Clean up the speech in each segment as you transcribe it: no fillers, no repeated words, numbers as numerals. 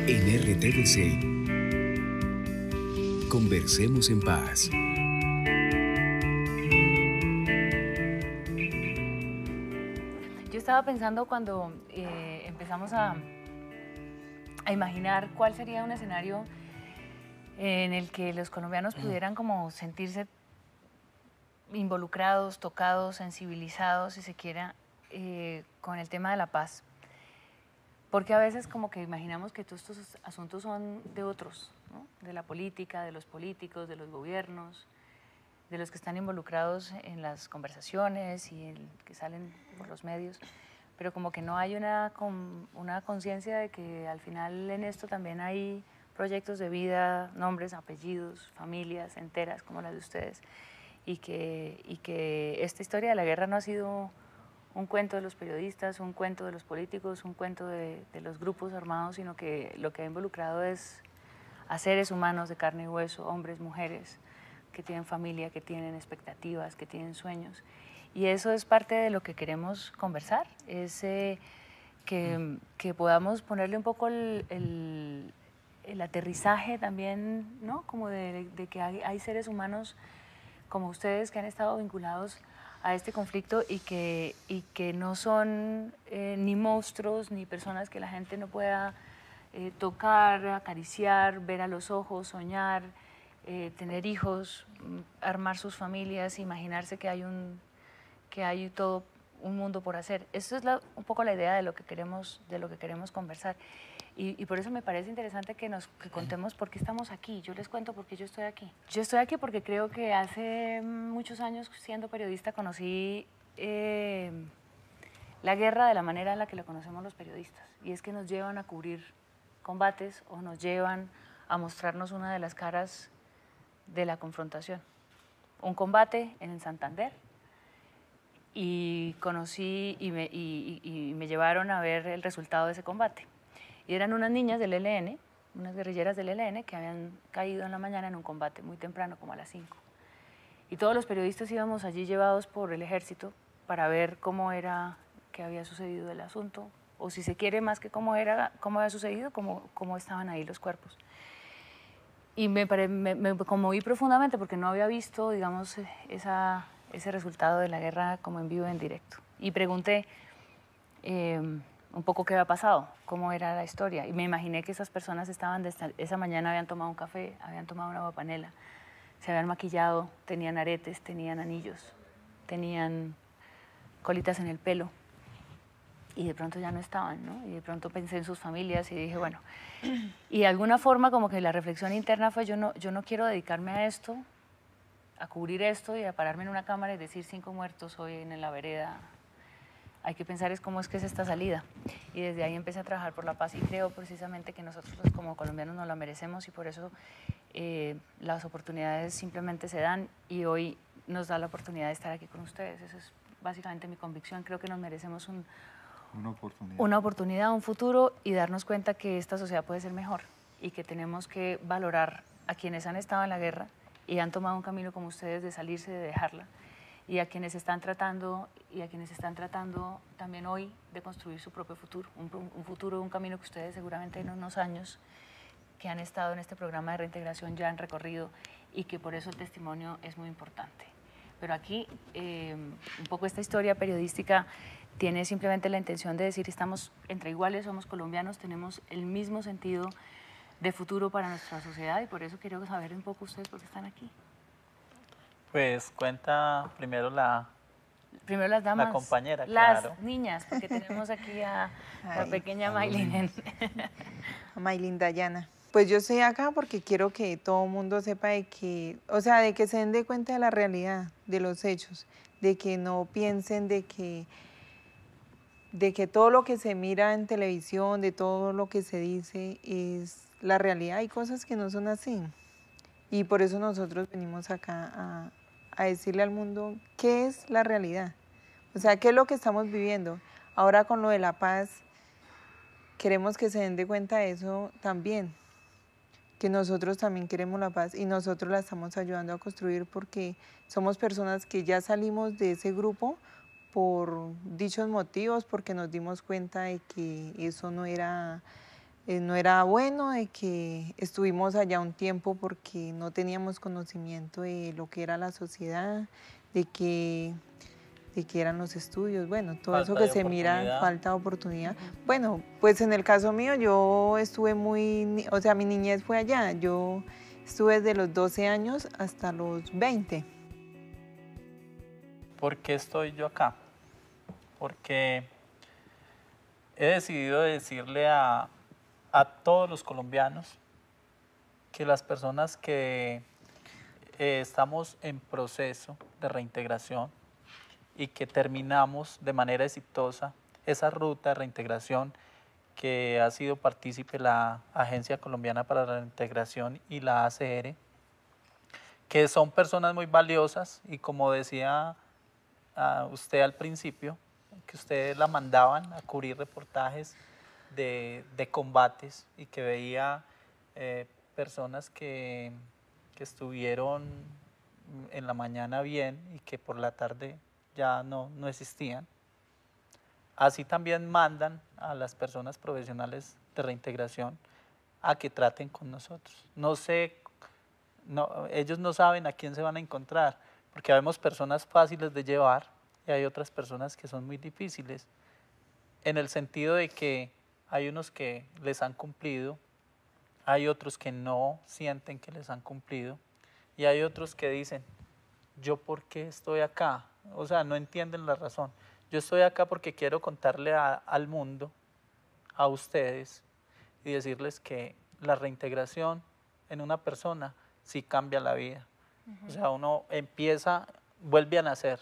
En RTBC, conversemos en paz. Yo estaba pensando cuando empezamos a imaginar cuál sería un escenario en el que los colombianos pudieran como sentirse involucrados, tocados, sensibilizados, si se quiera, con el tema de la paz. Porque a veces como que imaginamos que todos estos asuntos son de otros, ¿no? De la política, de los políticos, de los gobiernos, de los que están involucrados en las conversaciones y que salen por los medios, pero como que no hay una conciencia de que al final en esto también hay proyectos de vida, nombres, apellidos, familias enteras como las de ustedes, y que esta historia de la guerra no ha sido un cuento de los periodistas, un cuento de los políticos, un cuento de los grupos armados, sino que lo que ha involucrado es a seres humanos de carne y hueso, hombres, mujeres, que tienen familia, que tienen expectativas, que tienen sueños. Y eso es parte de lo que queremos conversar, es que podamos ponerle un poco el aterrizaje también, ¿no? Como de que hay seres humanos como ustedes que han estado vinculados a este conflicto y que no son ni monstruos ni personas que la gente no pueda tocar, acariciar, ver a los ojos, soñar, tener hijos, armar sus familias, imaginarse que hay todo un mundo por hacer. Eso es un poco la idea de lo que queremos conversar. Y por eso me parece interesante que contemos por qué estamos aquí. Yo les cuento por qué yo estoy aquí. Yo estoy aquí porque creo que hace muchos años, siendo periodista, conocí la guerra de la manera en la que la conocemos los periodistas. Y es que nos llevan a cubrir combates o nos llevan a mostrarnos una de las caras de la confrontación. Un combate en el Santander, y conocí y me llevaron a ver el resultado de ese combate. Y eran unas niñas del ELN, unas guerrilleras del ELN que habían caído en la mañana en un combate muy temprano, como a las 5. Y todos los periodistas íbamos allí llevados por el ejército para ver cómo era que había sucedido el asunto, o si se quiere más que cómo había sucedido, cómo estaban ahí los cuerpos. Y me conmoví profundamente porque no había visto, digamos, ese resultado de la guerra como en vivo, en directo. Y pregunté un poco qué había pasado, cómo era la historia. Y me imaginé que esas personas esa mañana habían tomado un café, habían tomado una aguapanela, se habían maquillado, tenían aretes, tenían anillos, tenían colitas en el pelo. Y de pronto ya no estaban, ¿no? Y de pronto pensé en sus familias y dije, bueno, y de alguna forma como que la reflexión interna fue, yo no quiero dedicarme a esto, a cubrir esto y a pararme en una cámara y decir 5 muertos hoy en la vereda. Hay que pensar es cómo es que es esta salida. Y desde ahí empecé a trabajar por la paz y creo precisamente que nosotros como colombianos nos la merecemos y por eso las oportunidades simplemente se dan y hoy nos da la oportunidad de estar aquí con ustedes. Esa es básicamente mi convicción. Creo que nos merecemos una oportunidad, un futuro y darnos cuenta que esta sociedad puede ser mejor y que tenemos que valorar a quienes han estado en la guerra y han tomado un camino como ustedes de salirse, de dejarla, y a quienes están tratando también hoy de construir su propio futuro, un futuro, un camino que ustedes seguramente en unos años que han estado en este programa de reintegración ya han recorrido y que por eso el testimonio es muy importante. Pero aquí un poco esta historia periodística tiene simplemente la intención de decir estamos entre iguales, somos colombianos, tenemos el mismo sentido de futuro para nuestra sociedad y por eso quiero saber un poco ustedes por qué están aquí. Pues cuenta primero Primero las damas, la compañera, las claro. niñas, porque tenemos aquí a la pequeña Maylin. A Maylin Dayana. Pues yo estoy acá porque quiero que todo el mundo sepa de que, o sea, de que se den de cuenta de la realidad, de los hechos, de que no piensen de que todo lo que se mira en televisión, de todo lo que se dice es la realidad. Hay cosas que no son así. Y por eso nosotros venimos acá a decirle al mundo qué es la realidad. O sea, qué es lo que estamos viviendo. Ahora con lo de la paz, queremos que se den de cuenta de eso también. Que nosotros también queremos la paz y nosotros la estamos ayudando a construir porque somos personas que ya salimos de ese grupo por dichos motivos, porque nos dimos cuenta de que eso no era no era bueno, de que estuvimos allá un tiempo porque no teníamos conocimiento de lo que era la sociedad, de que, de que eran los estudios, bueno, todo eso Falta que de se mira, oportunidad. falta de oportunidad. Bueno, pues en el caso mío yo estuve o sea, mi niñez fue allá, yo estuve desde los 12 años hasta los 20. ¿Por qué estoy yo acá? Porque he decidido decirle a todos los colombianos que las personas que estamos en proceso de reintegración y que terminamos de manera exitosa esa ruta de reintegración que ha sido partícipe la Agencia Colombiana para la Reintegración y la ACR, que son personas muy valiosas y como decía usted al principio, que ustedes la mandaban a cubrir reportajes de combates y que veía personas que estuvieron en la mañana bien y que por la tarde ya no existían. Así también mandan a las personas profesionales de reintegración a que traten con nosotros. No sé, ellos no saben a quién se van a encontrar, porque vemos personas fáciles de llevar y hay otras personas que son muy difíciles, en el sentido de que hay unos que les han cumplido, hay otros que no sienten que les han cumplido y hay otros que dicen, ¿yo por qué estoy acá? O sea, no entienden la razón. Yo estoy acá porque quiero contarle al mundo, a ustedes, y decirles que la reintegración en una persona sí cambia la vida. O sea, uno empieza, vuelve a nacer.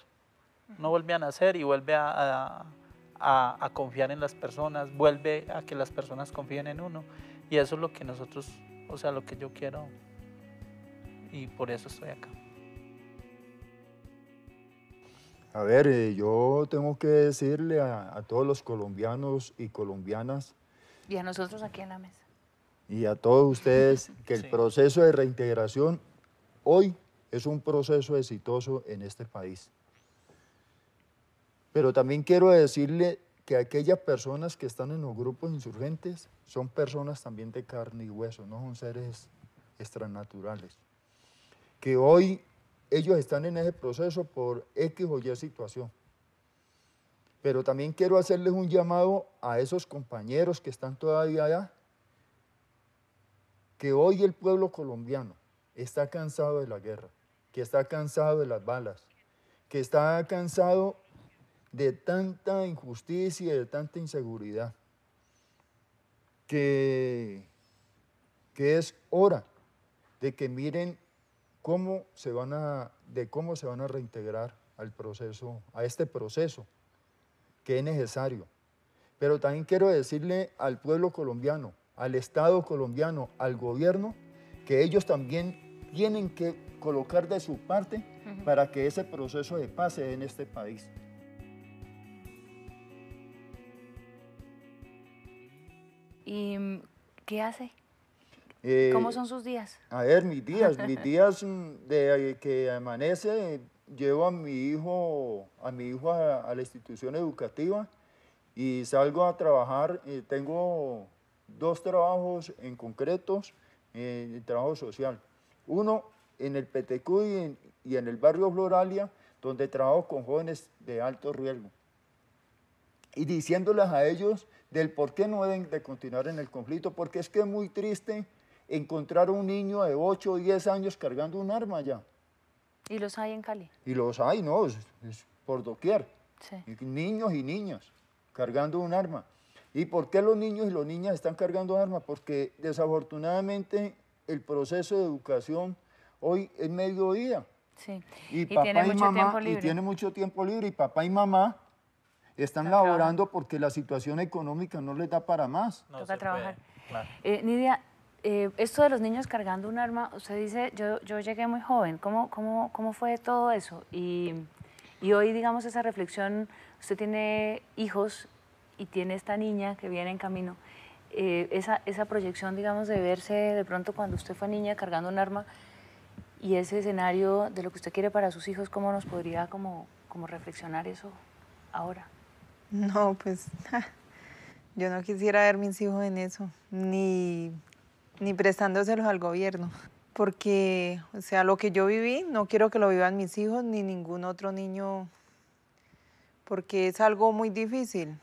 Uno vuelve a nacer y vuelve a confiar en las personas, vuelve a que las personas confíen en uno. Y eso es lo que nosotros, o sea, lo que yo quiero, y por eso estoy acá. A ver, yo tengo que decirle a todos los colombianos y colombianas Y a nosotros aquí en la mesa. y a todos ustedes que el Sí. proceso de reintegración hoy es un proceso exitoso en este país. Pero también quiero decirle que aquellas personas que están en los grupos insurgentes son personas también de carne y hueso, no son seres extranaturales. Que hoy ellos están en ese proceso por X o Y situación. Pero también quiero hacerles un llamado a esos compañeros que están todavía allá, que hoy el pueblo colombiano está cansado de la guerra, que está cansado de las balas, que está cansado de tanta injusticia y de tanta inseguridad, que es hora de que miren cómo se van a reintegrar al proceso, a este proceso que es necesario. Pero también quiero decirle al pueblo colombiano, al Estado colombiano, al gobierno, que ellos también tienen que colocar de su parte para que ese proceso de paz se dé en este país. ¿Y qué hace? Eh, ¿Cómo son sus días? A ver, mis días de que amanece, llevo a mi hijo a la institución educativa y salgo a trabajar. Tengo 2 trabajos en concretos, el trabajo social. Uno en el PTQ y en el barrio Floralia, donde trabajo con jóvenes de alto riesgo. Y diciéndoles a ellos del por qué no deben de continuar en el conflicto, porque es que es muy triste encontrar a un niño de 8 o 10 años cargando un arma allá. ¿Y los hay en Cali? Y los hay, ¿no? Es por doquier. Sí. Y niños y niñas cargando un arma. ¿Y por qué los niños y las niñas están cargando armas? Porque desafortunadamente el proceso de educación hoy es mediodía. Sí. Y tiene mucho tiempo libre. Y tiene mucho tiempo libre. Y papá y mamá están Están laborando porque la situación económica no les da para más. No Toca se trabajar. puede, claro. Nidia, esto de los niños cargando un arma, usted dice, yo llegué muy joven, ¿cómo fue todo eso? Y hoy, digamos, esa reflexión, usted tiene hijos y tiene esta niña que viene en camino, esa proyección, digamos, de verse de pronto cuando usted fue niña cargando un arma y ese escenario de lo que usted quiere para sus hijos, ¿cómo nos podría como reflexionar eso ahora? No, pues Yo no quisiera ver mis hijos en eso, ni prestándoselos al gobierno, porque, o sea, lo que yo viví, no quiero que lo vivan mis hijos ni ningún otro niño, porque es algo muy difícil.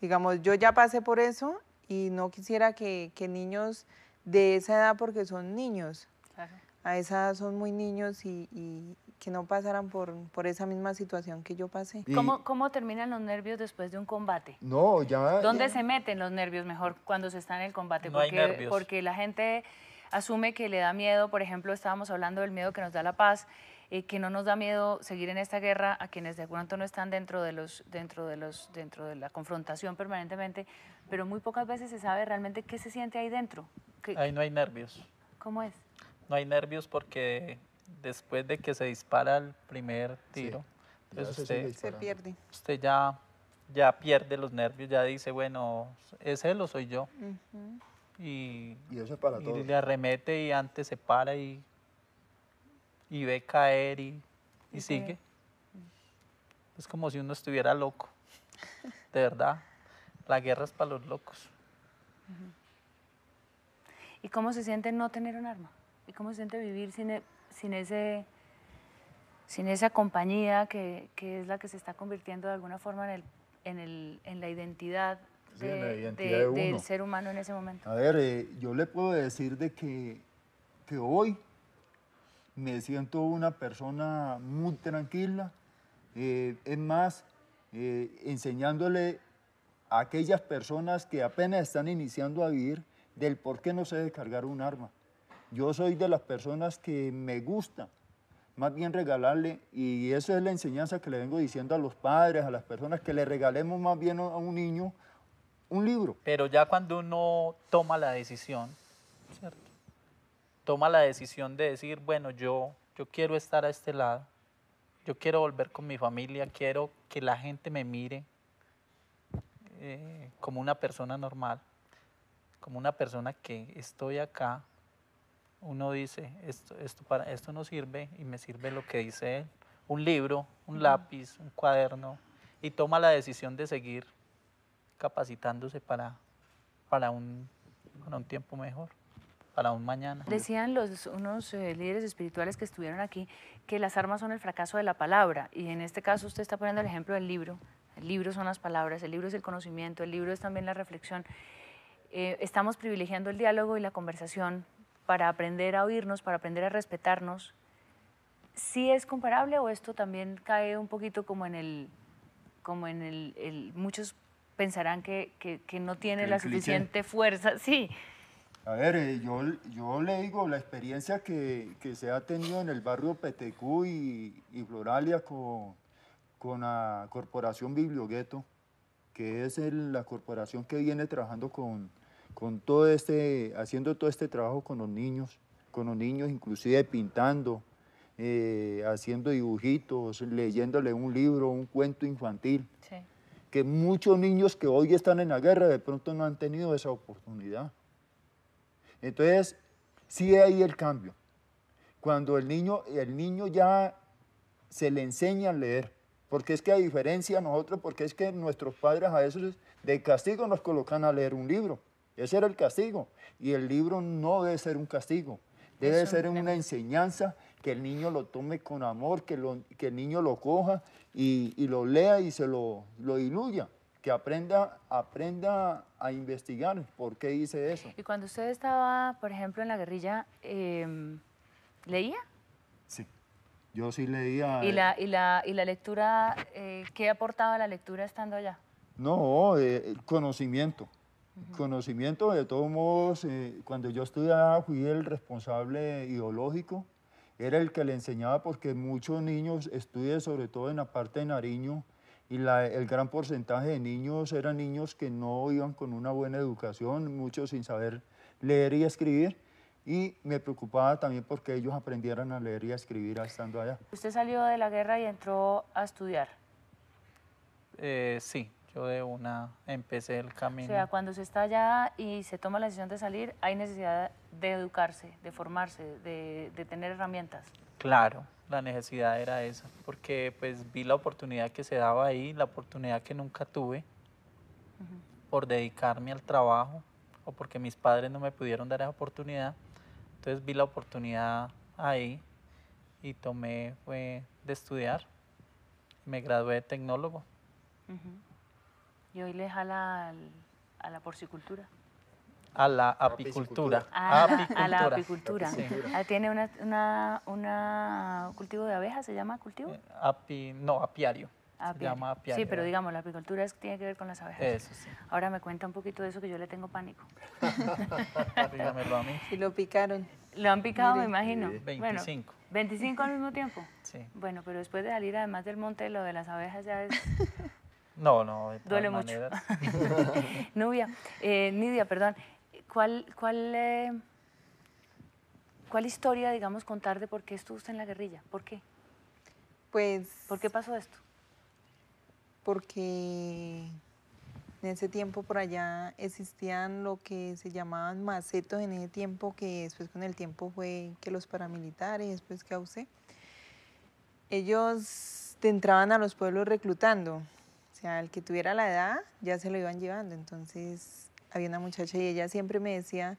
Digamos, yo ya pasé por eso y no quisiera que niños de esa edad, porque son niños, Claro. a esa edad son muy niños y que no pasaran por esa misma situación que yo pasé. Y- ¿Cómo terminan los nervios después de un combate? No, ya... ¿Dónde se meten los nervios mejor cuando se está en el combate? No hay nervios. Porque la gente asume que le da miedo, por ejemplo, estábamos hablando del miedo que nos da la paz, que no nos da miedo seguir en esta guerra a quienes de pronto no están dentro de la confrontación permanentemente, pero muy pocas veces se sabe realmente qué se siente ahí dentro. Ahí no hay nervios. ¿Cómo es? No hay nervios porque después de que se dispara el primer tiro, ya entonces se sigue usted, Se disparando. pierde. usted ya pierde los nervios, ya dice, bueno, ¿es él o soy yo? Y Y eso es para y todos. le arremete y antes se para y ve caer y sigue. Es como si uno estuviera loco, de verdad. La guerra es para los locos. ¿Y cómo se siente no tener un arma? ¿Y cómo se siente vivir sin esa compañía que es la que se está convirtiendo de alguna forma en la identidad, Sí, en la identidad de del uno. ser humano en ese momento? A ver, yo le puedo decir de que hoy me siento una persona muy tranquila, es más, enseñándole a aquellas personas que apenas están iniciando a vivir del por qué no se debe cargar un arma. Yo soy de las personas que me gusta más bien regalarle, y eso es la enseñanza que le vengo diciendo a los padres, a las personas, que le regalemos más bien a un niño un libro. Pero ya cuando uno toma la decisión, ¿cierto? Toma la decisión de decir, bueno, yo quiero estar a este lado, yo quiero volver con mi familia, quiero que la gente me mire como una persona normal, como una persona que estoy acá. Uno dice, esto no sirve y me sirve lo que dice él, un libro, un lápiz, un cuaderno, y toma la decisión de seguir capacitándose para un tiempo mejor, para un mañana. Decían unos líderes espirituales que estuvieron aquí que las armas son el fracaso de la palabra, y en este caso usted está poniendo el ejemplo del libro. El libro son las palabras, el libro es el conocimiento, el libro es también la reflexión. Estamos privilegiando el diálogo y la conversación para aprender a oírnos, para aprender a respetarnos. ¿Sí es comparable o esto también cae un poquito como en el muchos pensarán que no tiene El la cliché. suficiente fuerza? Sí. A ver, yo le digo la experiencia que se ha tenido en el barrio Petecú y Floralia con la corporación Bibliogueto, que es la corporación que viene trabajando con haciendo todo este trabajo con los niños inclusive pintando, haciendo dibujitos, leyéndole un libro, un cuento infantil, Sí. que muchos niños que hoy están en la guerra de pronto no han tenido esa oportunidad. Entonces, sí hay el cambio. Cuando el niño ya se le enseña a leer, porque es que a diferencia de nosotros, porque es que nuestros padres a veces de castigo nos colocan a leer un libro. Ese era el castigo. Y el libro no debe ser un castigo, debe ser una enseñanza, que el niño lo tome con amor, que el niño lo coja y lo lea y se lo diluya, que aprenda a investigar por qué dice eso. Y cuando usted estaba, por ejemplo, en la guerrilla, ¿leía? Sí, yo sí leía. ¿Y la lectura, qué aportaba la lectura estando allá? No, conocimiento. Conocimiento, de todos modos, cuando yo estudiaba fui el responsable ideológico, era el que le enseñaba, porque muchos niños estudian sobre todo en la parte de Nariño, y el gran porcentaje de niños eran niños que no iban con una buena educación, muchos sin saber leer y escribir, y me preocupaba también porque ellos aprendieran a leer y a escribir estando allá. ¿Usted salió de la guerra y entró a estudiar? Sí, yo de una empecé el O camino. sea, cuando se está allá y se toma la decisión de salir, hay necesidad de educarse, de formarse, de tener herramientas. Claro, la necesidad era esa, porque pues vi la oportunidad que se daba ahí, la oportunidad que nunca tuve, por dedicarme al trabajo o porque mis padres no me pudieron dar esa oportunidad. Entonces vi la oportunidad ahí y tomé, fue de estudiar. Me gradué de tecnólogo. Y hoy le jala a la porcicultura. A la apicultura. A la apicultura. Sí. ¿Tiene una cultivo de abejas? ¿Se llama cultivo? No, apiario. Se Apiario. llama apiario. Sí, pero digamos, la apicultura tiene que ver con las abejas. Eso sí. Ahora me cuenta un poquito de eso, que yo le tengo pánico. Dígamelo a mí. Y lo picaron. Lo han picado, Mire. me imagino. Sí. 25. Bueno, 25 al mismo tiempo. Sí. Bueno, pero después de salir además del monte, lo de las abejas ya es... No, de todas Duele mucho. maneras. Nidia, perdón. ¿Cuál historia, digamos, contar de por qué estuvo usted en la guerrilla? ¿Por qué? Pues ¿Por qué pasó esto? porque en ese tiempo por allá existían lo que se llamaban macetos en ese tiempo, que después con el tiempo fue que los paramilitares, después que UC, ellos te entraban a los pueblos reclutando. O sea, el que tuviera la edad ya se lo iban llevando. Entonces había una muchacha y ella siempre me decía,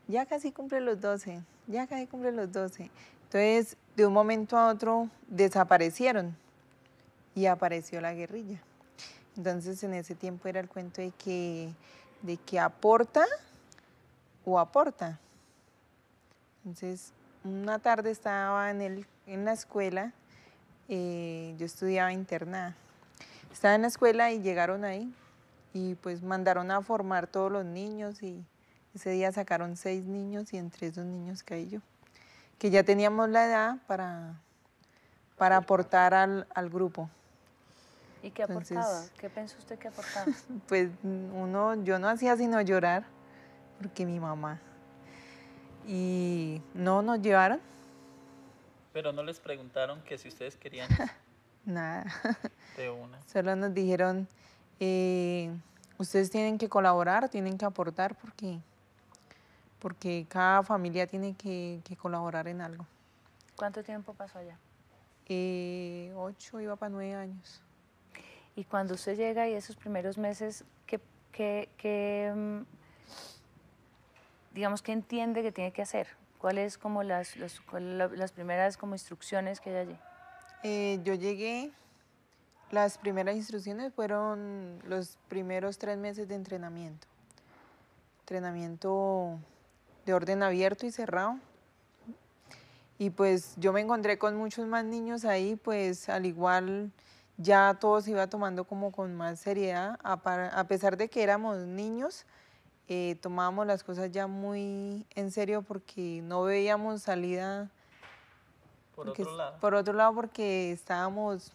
ya casi cumple los 12, ya casi cumple los 12. Entonces, de un momento a otro desaparecieron y apareció la guerrilla. Entonces, en ese tiempo era el cuento de que aporta o aporta. Entonces, una tarde estaba en la escuela, yo estudiaba internada. Estaba en la escuela y llegaron ahí y pues mandaron a formar todos los niños y ese día sacaron 6 niños y entre esos niños caí yo, que ya teníamos la edad para aportar al grupo. ¿Y qué Entonces, aportaba? ¿Qué pensó usted que aportaba? Pues yo no hacía sino llorar porque mi mamá. Y no nos llevaron Pero no les preguntaron que si ustedes querían nada. de una. Solo nos dijeron, ustedes tienen que colaborar, tienen que aportar porque cada familia tiene que colaborar en algo. ¿Cuánto tiempo pasó allá? 8, iba para 9 años. Y cuando usted llega y esos primeros meses, digamos, ¿qué entiende que tiene que hacer? ¿Cuáles como las primeras como instrucciones que hay allí? Yo llegué, las primeras instrucciones fueron los primeros 3 meses de entrenamiento. Entrenamiento de orden abierto y cerrado. Y pues yo me encontré con muchos más niños ahí, pues al igual ya todo se iba tomando como con más seriedad, a pesar de que éramos niños, tomábamos las cosas ya muy en serio porque no veíamos salida. Por otro lado. Por otro lado, porque estábamos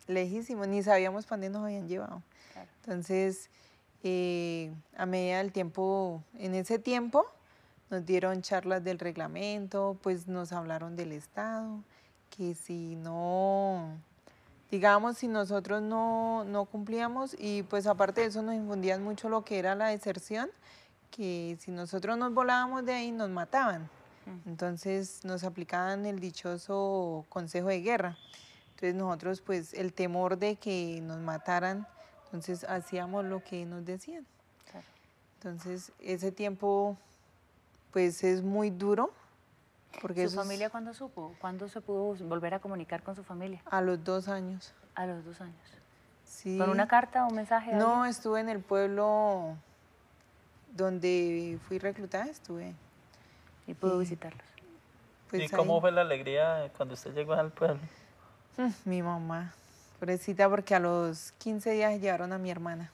lejísimos, ni sabíamos para dónde nos habían llevado. Claro. Entonces, a medida del tiempo, en ese tiempo, nos dieron charlas del reglamento, pues nos hablaron del Estado, que si no, digamos, si nosotros no cumplíamos, y pues aparte de eso nos infundían mucho lo que era la deserción, que si nosotros nos volábamos de ahí nos mataban. Entonces nos aplicaban el dichoso consejo de guerra. Entonces nosotros pues el temor de que nos mataran, entonces hacíamos lo que nos decían. Claro. Entonces ese tiempo pues es muy duro. Porque ¿Su familia cuándo supo? ¿Cuándo se pudo volver a comunicar con su familia? A los 2 años. A los 2 años. Sí. ¿Con una carta o un mensaje? de No, alguien? estuve en el pueblo donde fui reclutada, estuve. Y pudo visitarlos. Pues ¿Y ahí. cómo fue la alegría cuando usted llegó al pueblo? Mi mamá, pobrecita, porque a los 15 días llevaron a mi hermana.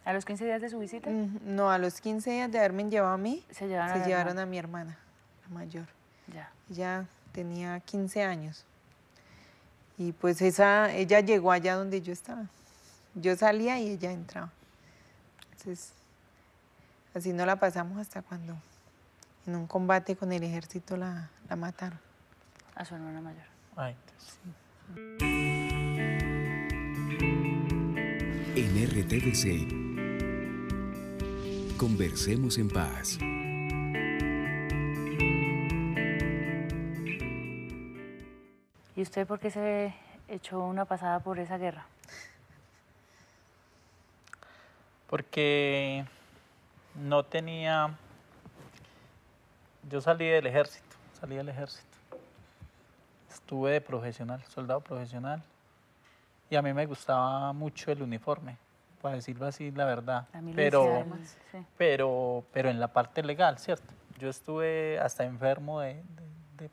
¿A los 15 días de su visita? No, a los 15 días de haberme llevado a mí, Se llevaron a se la llevaron hermana. a mi hermana, la mayor. Ya. Ella tenía 15 años. Y pues ella llegó allá donde yo estaba. Yo salía y ella entraba. Entonces, así no la pasamos hasta cuando en un combate con el ejército la mataron. A su hermana mayor. Ay, Dios. En RTVC, conversemos en paz. ¿Y usted por qué se echó una pasada por esa guerra? Porque no tenía, yo salí del ejército, estuve de profesional, soldado profesional, y a mí me gustaba mucho el uniforme, para decirlo así, la verdad, La milicia, pero, además, sí. pero en la parte legal, ¿cierto? Yo estuve hasta enfermo de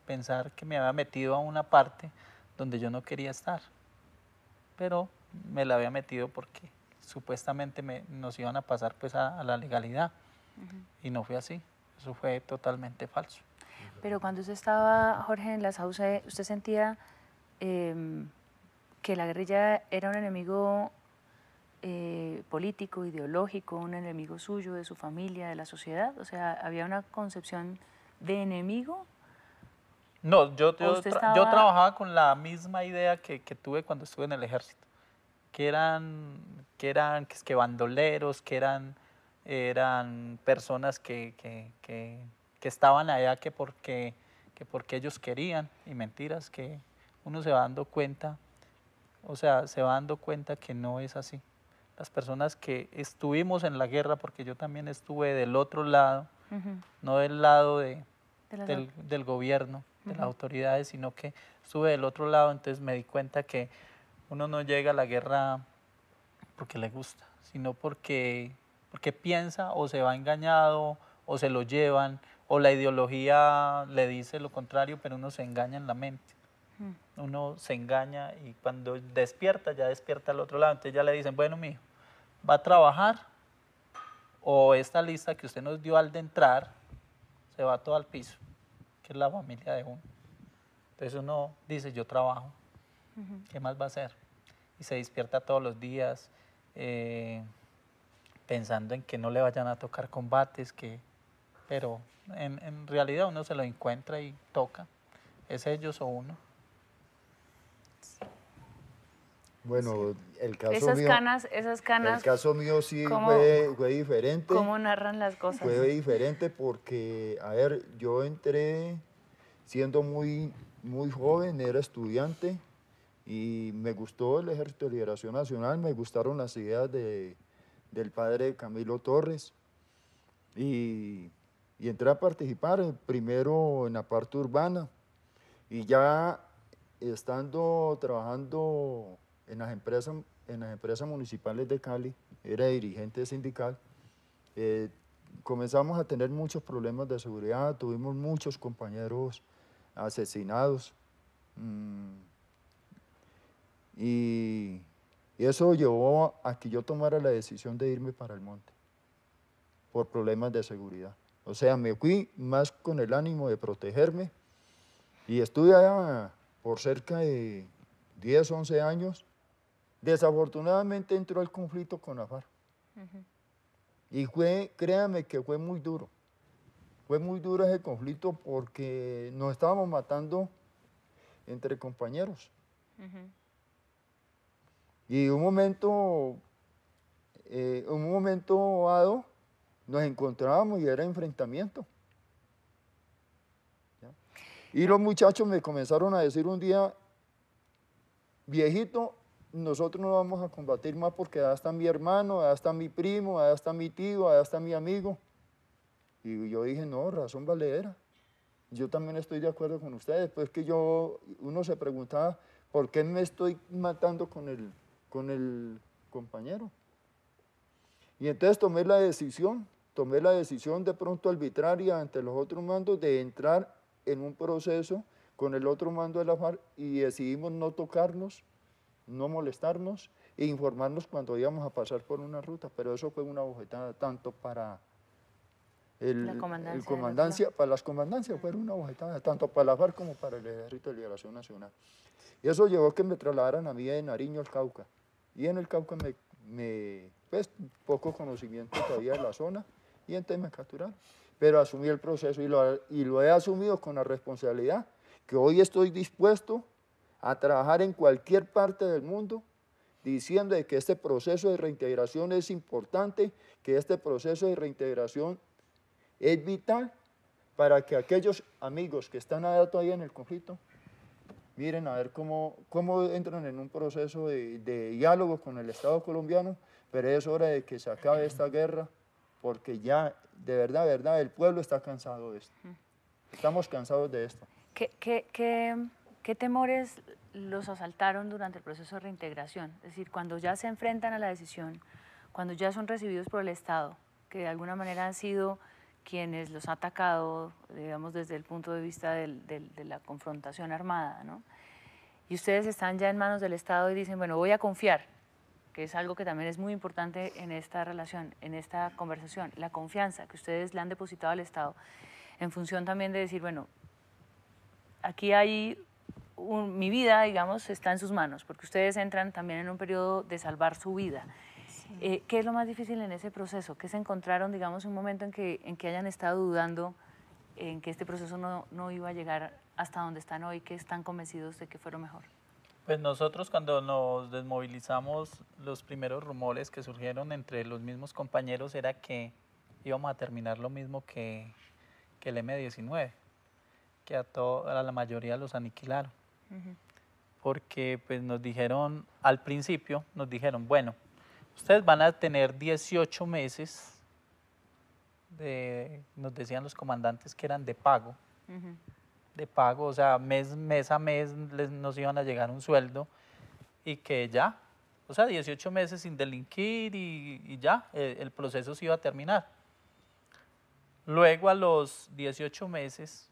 pensar que me había metido a una parte donde yo no quería estar, pero me la había metido porque supuestamente nos iban a pasar pues a la legalidad, y no fue así, eso fue totalmente falso. Pero cuando usted estaba, Jorge, en la SAUCE, ¿usted sentía que la guerrilla era un enemigo político, ideológico, un enemigo suyo, de su familia, de la sociedad? O sea, ¿había una concepción de enemigo? No, yo usted yo estaba- trabajaba con la misma idea que tuve cuando estuve en el ejército, que es que bandoleros, eran personas que estaban allá que porque ellos querían, y mentiras, que uno se va dando cuenta, o sea, se va dando cuenta que no es así. Las personas que estuvimos en la guerra, porque yo también estuve del otro lado, Ujú. no del lado De las del gobierno, de las autoridades, sino que estuve del otro lado, entonces me di cuenta que uno no llega a la guerra porque le gusta, sino porque piensa o se va engañado o se lo llevan o la ideología le dice lo contrario, pero uno se engaña en la mente. Uno se engaña y cuando despierta, ya despierta al otro lado. Entonces ya le dicen, bueno, mijo, ¿va a trabajar o esta lista que usted nos dio al de entrar se va todo al piso, que es la familia de uno? Entonces uno dice, yo trabajo, ¿qué más va a hacer? Y se despierta todos los días pensando en que no le vayan a tocar combates, pero en realidad uno se lo encuentra y toca, es ellos o uno. Bueno, el caso Esas mío, canas, el caso mío sí ¿cómo- fue diferente. ¿cómo narran las cosas? Fue diferente porque, a ver, yo entré siendo muy joven, era estudiante y me gustó el Ejército de Liberación Nacional, me gustaron las ideas del padre Camilo Torres y entré a participar primero en la parte urbana y ya estando trabajando en las empresas municipales de Cali, era dirigente sindical, eh, comenzamos a tener muchos problemas de seguridad, tuvimos muchos compañeros asesinados y eso llevó a que yo tomara la decisión de irme para el monte por problemas de seguridad. O sea, me fui más con el ánimo de protegerme y estuve allá por cerca de 10, 11 años. Desafortunadamente entró el conflicto con la FARC. Y créame que fue muy duro. Fue muy duro ese conflicto porque nos estábamos matando entre compañeros. Y un momento dado nos encontrábamos y era enfrentamiento. ¿Ya? Y los muchachos me comenzaron a decir un día, viejito, nosotros no vamos a combatir más porque allá está mi hermano, allá está mi primo, allá está mi tío, allá está mi amigo. Y yo dije, no, razón valedera. Yo también estoy de acuerdo con ustedes. Pues que uno se preguntaba, ¿por qué me estoy matando con el compañero? Y entonces tomé la decisión de pronto arbitraria ante los otros mandos de entrar en un proceso con el otro mando de la FARC y decidimos no tocarnos, no molestarnos e informarnos cuando íbamos a pasar por una ruta. Pero eso fue una bofetada tanto para para las comandancias fue una bofetada, tanto para la FARC como para el Ejército de Liberación Nacional. Y eso llevó a que me trasladaran a mí de Nariño al Cauca. Y en el Cauca pues, poco conocimiento todavía de la zona, y entonces me capturaron. Pero asumí el proceso y lo he asumido con la responsabilidad que hoy estoy dispuesto a trabajar en cualquier parte del mundo diciendo de que este proceso de reintegración es importante, que este proceso de reintegración es vital para que aquellos amigos que están allá todavía en el conflicto miren a ver cómo entran en un proceso de diálogo con el Estado colombiano pero es hora de que se acabe esta guerra, porque ya, de verdad, el pueblo está cansado de esto. Estamos cansados de esto. ¿Qué temores los asaltaron durante el proceso de reintegración? Es decir, cuando ya se enfrentan a la decisión, cuando ya son recibidos por el Estado, que de alguna manera han sido quienes los han atacado, digamos, desde el punto de vista de la confrontación armada, ¿no? Y ustedes están ya en manos del Estado y dicen, bueno, voy a confiar, que es algo que también es muy importante en esta relación, en esta conversación, la confianza que ustedes le han depositado al Estado, en función también de decir, bueno, aquí hay mi vida, digamos, está en sus manos, porque ustedes entran también en un periodo de salvar su vida. Sí. ¿Qué es lo más difícil en ese proceso? ¿Qué se encontraron, digamos, un momento en que hayan estado dudando en que este proceso no iba a llegar hasta donde están hoy, que están convencidos de que fue lo mejor? Pues nosotros cuando nos desmovilizamos, los primeros rumores que surgieron entre los mismos compañeros era que íbamos a terminar lo mismo que el M-19, que a la mayoría los aniquilaron. Porque pues nos dijeron, al principio nos dijeron, bueno, ustedes van a tener 18 meses, nos decían los comandantes que eran de pago, o sea, mes a mes nos iban a llegar un sueldo y que ya, o sea, 18 meses sin delinquir y ya, el proceso se iba a terminar. Luego a los 18 meses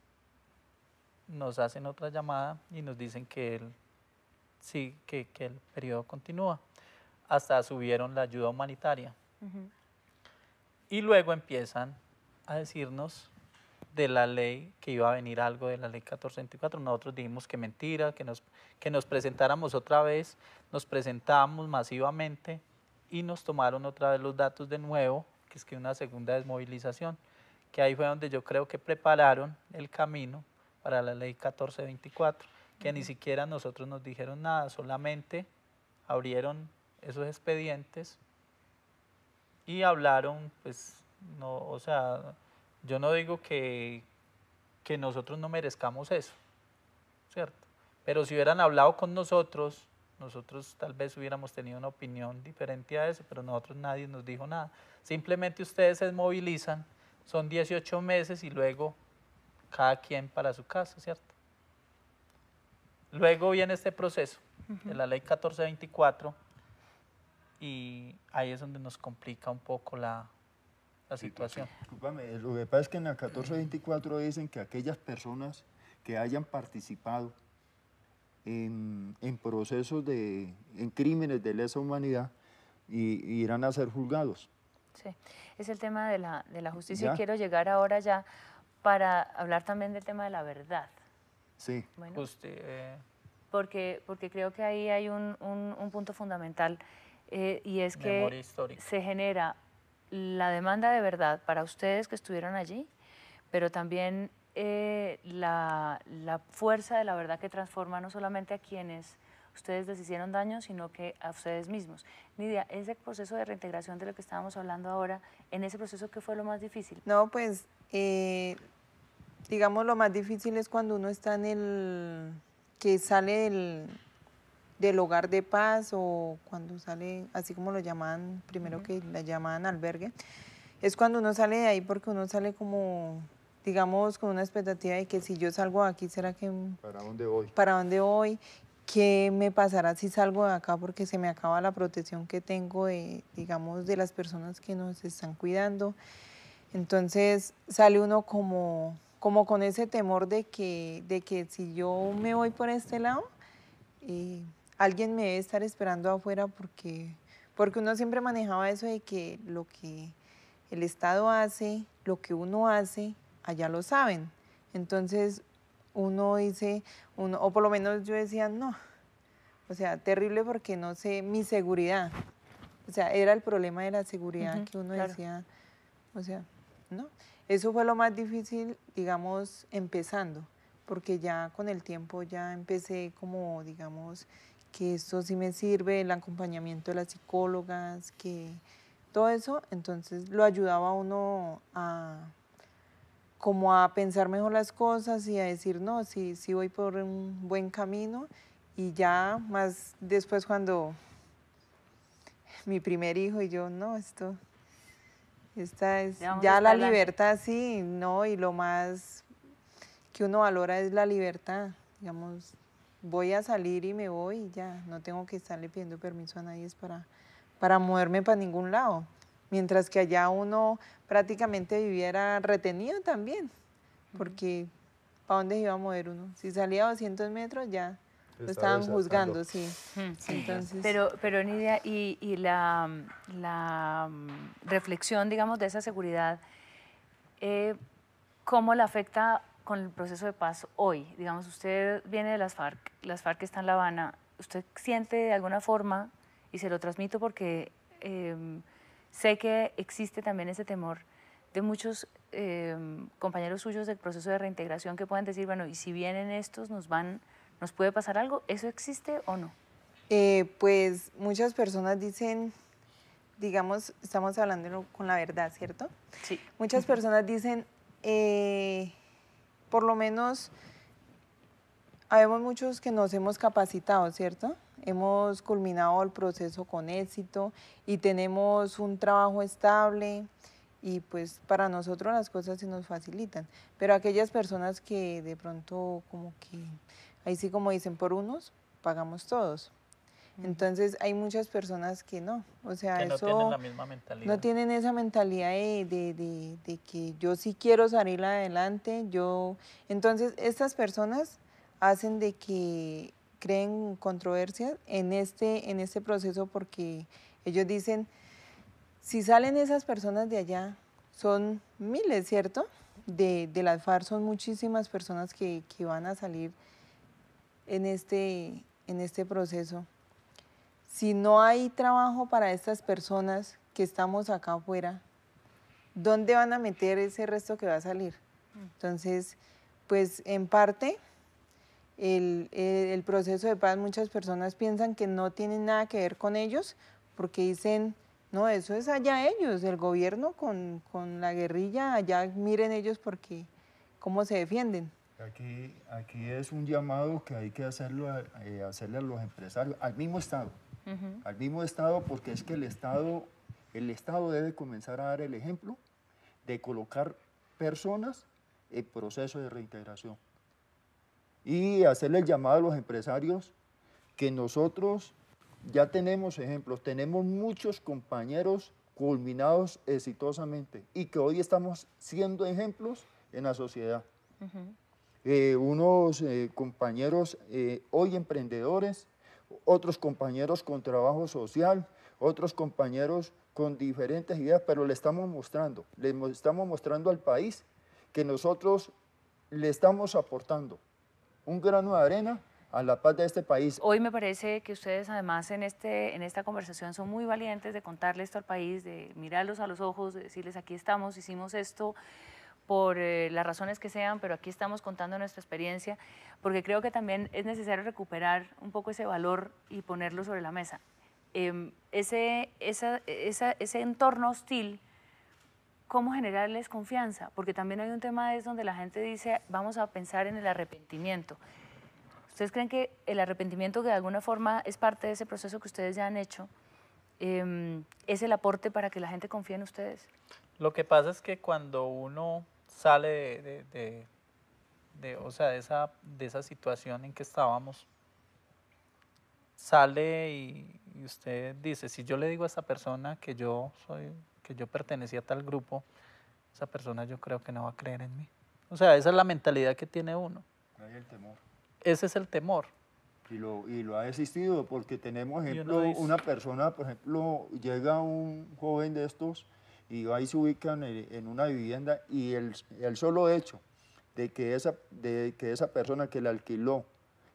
nos hacen otra llamada y nos dicen que sí, que el periodo continúa. Hasta subieron la ayuda humanitaria. Y luego empiezan a decirnos de la ley, que iba a venir algo de la ley 1424. Nosotros dijimos que mentira, que nos presentáramos otra vez, nos presentamos masivamente y nos tomaron otra vez los datos de nuevo, que es que una segunda desmovilización, que ahí fue donde yo creo que prepararon el camino para la ley 1424, que ni siquiera nosotros nos dijeron nada, solamente abrieron esos expedientes y hablaron, pues, no, o sea, yo no digo que nosotros no merezcamos eso, ¿cierto? Pero si hubieran hablado con nosotros tal vez hubiéramos tenido una opinión diferente a eso, pero nosotros nadie nos dijo nada. Simplemente ustedes se movilizan, son 18 meses y luego cada quien para su casa, ¿cierto? Luego viene este proceso de la ley 1424 y ahí es donde nos complica un poco la situación. Discúlpame, lo que pasa es que en la 1424 dicen que aquellas personas que hayan participado en procesos en crímenes de lesa humanidad irán a ser juzgados. Sí, es el tema de la justicia ¿Ya? y quiero llegar ahora ya para hablar también del tema de la verdad. Sí. Bueno, porque creo que ahí hay un punto fundamental y es que se genera la demanda de verdad para ustedes que estuvieron allí, pero también la fuerza de la verdad que transforma no solamente a quienes ustedes les hicieron daño, sino que a ustedes mismos. Nidia, ese proceso de reintegración de lo que estábamos hablando ahora, en ese proceso, ¿qué fue lo más difícil? No, pues, digamos, lo más difícil es cuando uno está que sale del hogar de paz o cuando sale, así como lo llamaban, primero que la llamaban albergue, es cuando uno sale de ahí porque uno sale como, digamos, con una expectativa de que si yo salgo de aquí, ¿será que... ¿Para dónde voy? ¿Para dónde voy? ¿Qué me pasará si salgo de acá? Porque se me acaba la protección que tengo digamos, de las personas que nos están cuidando. Entonces sale uno como con ese temor de que si yo me voy por este lado, alguien me debe estar esperando afuera porque uno siempre manejaba eso de que lo que el Estado hace, lo que uno hace, allá lo saben. Entonces uno dice, o por lo menos yo decía, no, o sea, terrible porque no sé, mi seguridad, o sea, era el problema de la seguridad que uno decía, o sea, ¿no? Eso fue lo más difícil, digamos, empezando, porque ya con el tiempo ya empecé como, digamos, que esto sí me sirve, el acompañamiento de las psicólogas, que todo eso, entonces lo ayudaba a uno como a pensar mejor las cosas y a decir, no, sí voy por un buen camino y ya más después cuando mi primer hijo y yo, no, esta es Ya vamos ya hasta la adelante. libertad, sí, no, y lo más que uno valora es la libertad, digamos, voy a salir y me voy y ya, no tengo que estarle pidiendo permiso a nadie para moverme para ningún lado, mientras que allá uno prácticamente viviera retenido también, porque ¿para dónde se iba a mover uno? Si salía a 200 metros ya lo Está estaban desatando. juzgando, sí. Sí. Entonces, Pero Nidia, y la reflexión, digamos, de esa seguridad, ¿cómo la afecta con el proceso de paz hoy? Digamos, usted viene de las FARC están en La Habana, ¿usted siente de alguna forma, y se lo transmito porque sé que existe también ese temor de muchos compañeros suyos del proceso de reintegración que pueden decir, bueno, y si vienen estos, nos puede pasar algo? ¿Eso existe o no? pues muchas personas dicen, digamos, estamos hablando con la verdad, ¿cierto? Sí. Muchas personas dicen, por lo menos, habemos muchos que nos hemos capacitado, ¿cierto? Hemos culminado el proceso con éxito y tenemos un trabajo estable y pues para nosotros las cosas se nos facilitan. Pero aquellas personas que de pronto como que, ahí sí como dicen, por unos, pagamos todos. Entonces hay muchas personas que no, o sea, Que no eso tienen la misma mentalidad. no tienen esa mentalidad de que yo sí quiero salir adelante, entonces estas personas hacen de que creen controversias en este proceso porque ellos dicen, si salen esas personas de allá, son miles, ¿cierto? De las FARC son muchísimas personas que van a salir en este proceso. Si no hay trabajo para estas personas que estamos acá afuera, ¿dónde van a meter ese resto que va a salir? Entonces, pues en parte, el proceso de paz, muchas personas piensan que no tiene nada que ver con ellos, porque dicen, no, eso es allá ellos, el gobierno con la guerrilla, allá miren ellos porque cómo se defienden. Aquí es un llamado que hay que hacerle a los empresarios, al mismo Estado. Al mismo Estado, porque es que el Estado debe comenzar a dar el ejemplo de colocar personas en proceso de reintegración. Y hacerle el llamado a los empresarios que nosotros ya tenemos ejemplos, tenemos muchos compañeros culminados exitosamente y que hoy estamos siendo ejemplos en la sociedad. Unos compañeros hoy emprendedores, otros compañeros con trabajo social, otros compañeros con diferentes ideas, pero le estamos mostrando al país que nosotros le estamos aportando un grano de arena a la paz de este país. Hoy me parece que ustedes además en esta conversación son muy valientes de contarle esto al país, de mirarlos a los ojos, de decirles aquí estamos, hicimos esto por las razones que sean, pero aquí estamos contando nuestra experiencia, porque creo que también es necesario recuperar un poco ese valor y ponerlo sobre la mesa. Ese entorno hostil, ¿cómo generarles confianza? Porque también hay un tema es donde la gente dice, vamos a pensar en el arrepentimiento. ¿Ustedes creen que el arrepentimiento, que de alguna forma es parte de ese proceso que ustedes ya han hecho, es el aporte para que la gente confíe en ustedes? Lo que pasa es que cuando uno sale o sea, de esa situación en que estábamos, sale y usted dice, si yo le digo a esa persona que yo pertenecía a tal grupo, esa persona yo creo que no va a creer en mí. O sea, esa es la mentalidad que tiene uno. Hay el temor. Ese es el temor. Y lo ha existido porque tenemos, Y ejemplo, uno dice- una persona, por ejemplo, llega un joven de estos y va y se ubica en una vivienda y el solo hecho de que esa persona que le alquiló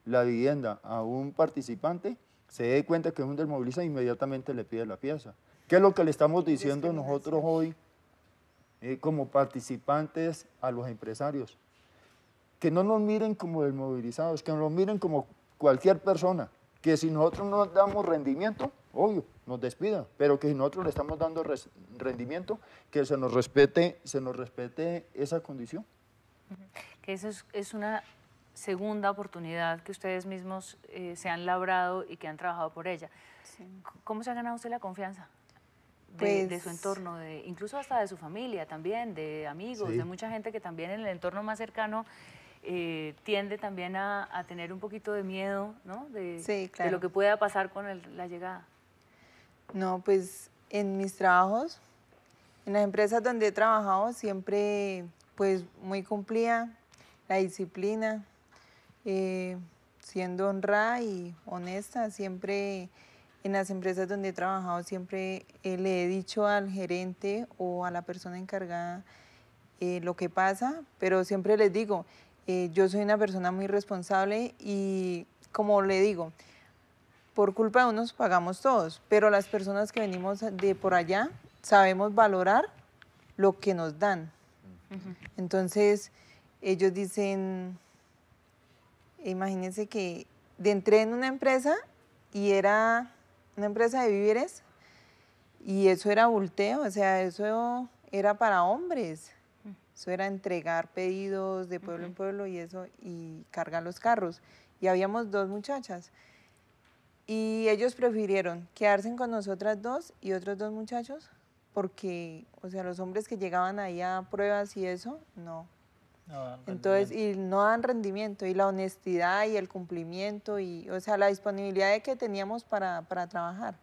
la vivienda a un participante se dé cuenta que es un desmovilizado, inmediatamente le pide la pieza. ¿Qué es lo que le estamos diciendo nosotros hoy como participantes a los empresarios? Que no nos miren como desmovilizados, que nos miren como cualquier persona, que si nosotros no damos rendimiento, obvio, nos despidan, pero que si nosotros le estamos dando rendimiento, que se nos respete esa condición. Que eso es una segunda oportunidad que ustedes mismos se han labrado y que han trabajado por ella. ¿Cómo se ha ganado usted la confianza de su Pues- entorno, incluso hasta de su familia también, de amigos, Sí. de mucha gente que también en el entorno más cercano tiende también a tener un poquito de miedo, ¿no? Sí, De claro. lo que pueda pasar con la llegada? No, pues en mis trabajos, en las empresas donde he trabajado, siempre pues muy cumplida, la disciplina, eh, siendo honrada y honesta. Siempre en las empresas donde he trabajado, siempre le he dicho al gerente o a la persona encargada lo que pasa, pero siempre les digo, yo soy una persona muy responsable y como le digo, por culpa de unos pagamos todos, pero las personas que venimos de por allá sabemos valorar lo que nos dan. Entonces, ellos dicen, imagínense que entré en una empresa y era una empresa de víveres y eso era bulteo, o sea, eso era para hombres. Eso era entregar pedidos de pueblo en pueblo y eso, y cargar los carros. Y habíamos 2 muchachas. Y ellos prefirieron quedarse con nosotras 2 y otros 2 muchachos, porque, o sea, los hombres que llegaban ahí a pruebas y eso, no. No dan Entonces, rendimiento. y no dan rendimiento, y la honestidad y el cumplimiento, y, o sea, la disponibilidad de que teníamos para trabajar.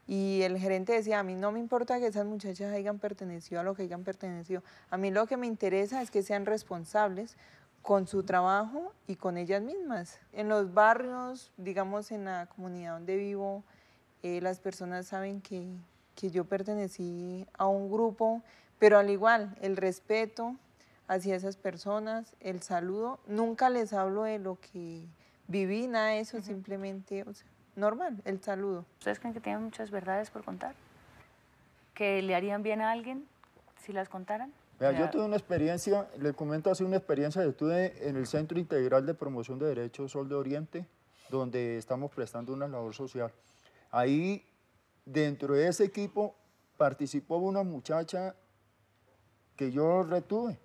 Y el gerente decía, a mí no me importa que esas muchachas hayan pertenecido a lo que hayan pertenecido. A mí lo que me interesa es que sean responsables con su trabajo y con ellas mismas. En los barrios, digamos en la comunidad donde vivo, las personas saben que yo pertenecí a un grupo, pero al igual, el respeto hacia esas personas, el saludo, nunca les hablo de lo que viví, nada de eso, simplemente, o sea, normal, el saludo. ¿Ustedes creen que tienen muchas verdades por contar? ¿Que le harían bien a alguien si las contaran? Vea, O yo sea, tuve una experiencia, le comento así una experiencia que tuve en el Centro Integral de Promoción de Derechos Sol de Oriente, donde estamos prestando una labor social. Ahí, dentro de ese equipo, participó una muchacha que yo retuve.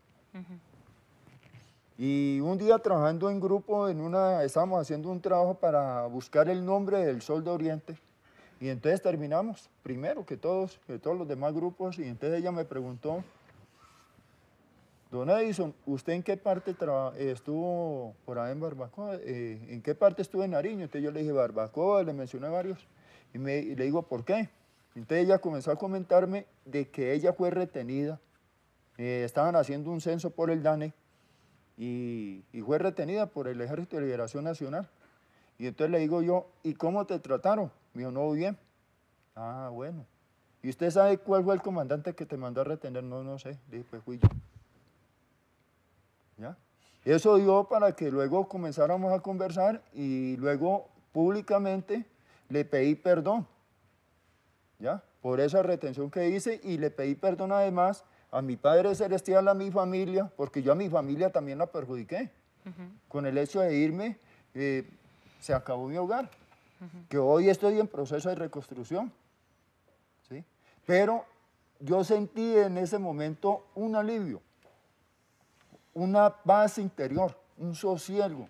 Y un día trabajando en grupo, estábamos haciendo un trabajo para buscar el nombre del Sol de Oriente. Y entonces terminamos, primero que todos los demás grupos, y entonces ella me preguntó, don Edison, ¿usted en qué parte estuvo por ahí en Barbacoa? ¿En qué parte estuvo en Nariño? Entonces yo le dije Barbacoa, le mencioné varios, y le digo, ¿por qué? Entonces ella comenzó a comentarme de que ella fue retenida, estaban haciendo un censo por el DANE, y fue retenida por el Ejército de Liberación Nacional. Y entonces le digo yo, ¿y cómo te trataron? Me dijo, no, bien. Ah, bueno. ¿Y usted sabe cuál fue el comandante que te mandó a retener? No, no sé. Le dije, pues fui yo. ¿Ya? Eso dio para que luego comenzáramos a conversar y luego públicamente le pedí perdón, ¿ya? Por esa retención que hice, y le pedí perdón además a mi Padre Celestial, a mi familia, porque yo a mi familia también la perjudiqué. Con el hecho de irme, se acabó mi hogar, que hoy estoy en proceso de reconstrucción, ¿sí? Pero yo sentí en ese momento un alivio, una paz interior, un sosiego.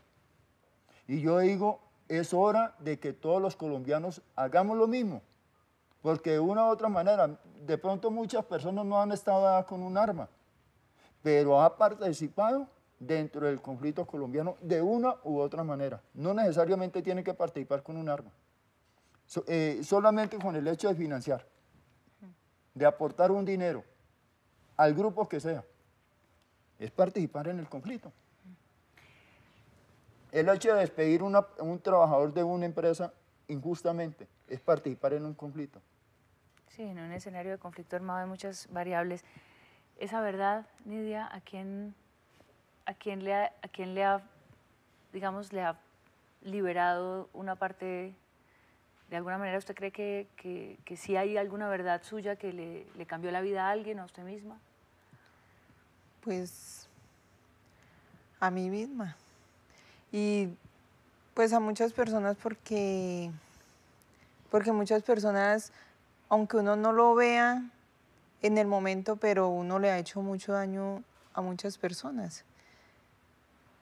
Y yo digo, es hora de que todos los colombianos hagamos lo mismo, porque de una u otra manera, de pronto muchas personas no han estado con un arma, pero ha participado dentro del conflicto colombiano de una u otra manera. No necesariamente tiene que participar con un arma, solamente con el hecho de financiar, de aportar un dinero al grupo que sea, es participar en el conflicto. El hecho de despedir a un trabajador de una empresa injustamente es participar en un conflicto. sí, en un escenario de conflicto armado hay muchas variables. Esa verdad, Nidia, ¿a quién le ha, digamos, le ha liberado una parte? ¿De alguna manera usted cree que sí hay alguna verdad suya que le cambió la vida a alguien, a usted misma? Pues a mí misma. Y pues a muchas personas porque muchas personas, aunque uno no lo vea en el momento, pero uno le ha hecho mucho daño a muchas personas.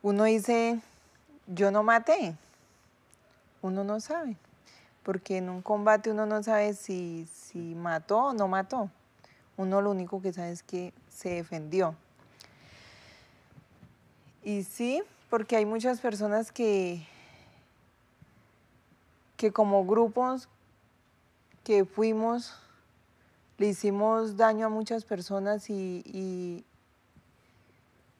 Uno dice, yo no maté, uno no sabe. porque en un combate uno no sabe si mató o no mató. Uno lo único que sabe es que se defendió. Y sí, porque hay muchas personas que como grupos que fuimos, le hicimos daño a muchas personas y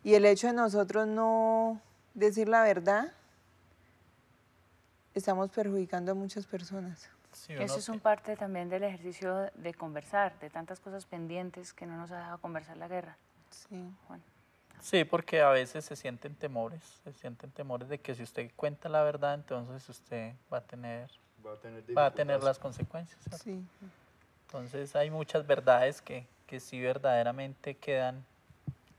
el hecho de nosotros no decir la verdad, estamos perjudicando a muchas personas. Sí, Eso es un parte también del ejercicio de conversar, de tantas cosas pendientes que no nos ha dejado conversar la guerra. Sí. Juan. Sí, porque a veces se sienten temores de que si usted cuenta la verdad, entonces usted va a tener las consecuencias, ¿cierto? Sí. Entonces hay muchas verdades que sí verdaderamente quedan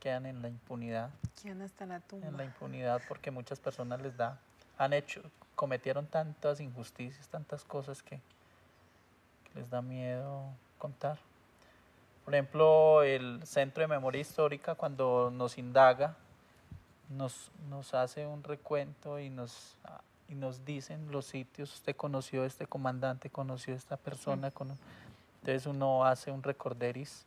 en la impunidad. Quedan hasta la tumba. En la impunidad porque muchas personas cometieron tantas injusticias, tantas cosas que les da miedo contar. Por ejemplo, el Centro de Memoria Histórica, cuando nos indaga, nos hace un recuento y nos dicen los sitios: usted conoció a este comandante, conoció a esta persona. Entonces uno hace un recorderis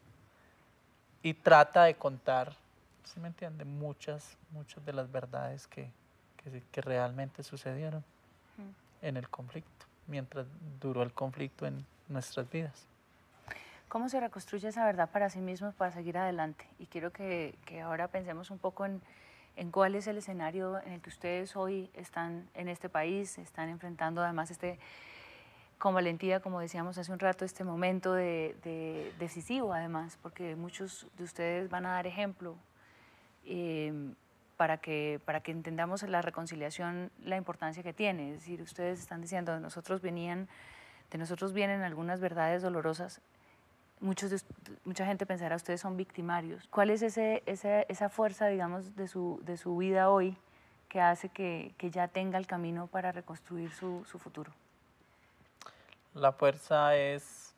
y trata de contar, ¿sí me entiende?, muchas de las verdades que realmente sucedieron en el conflicto, mientras duró el conflicto en nuestras vidas. ¿Cómo se reconstruye esa verdad para sí mismos para seguir adelante? Y quiero que ahora pensemos un poco en cuál es el escenario en el que ustedes hoy están en este país, están enfrentando además con valentía, como decíamos hace un rato, este momento decisivo además, porque muchos de ustedes van a dar ejemplo para que entendamos la reconciliación, la importancia que tiene. Es decir, ustedes están diciendo, de nosotros vienen algunas verdades dolorosas. Mucha gente pensará, ustedes son victimarios. ¿Cuál es esa fuerza, digamos, de su vida hoy que hace que ya tenga el camino para reconstruir su futuro? La fuerza es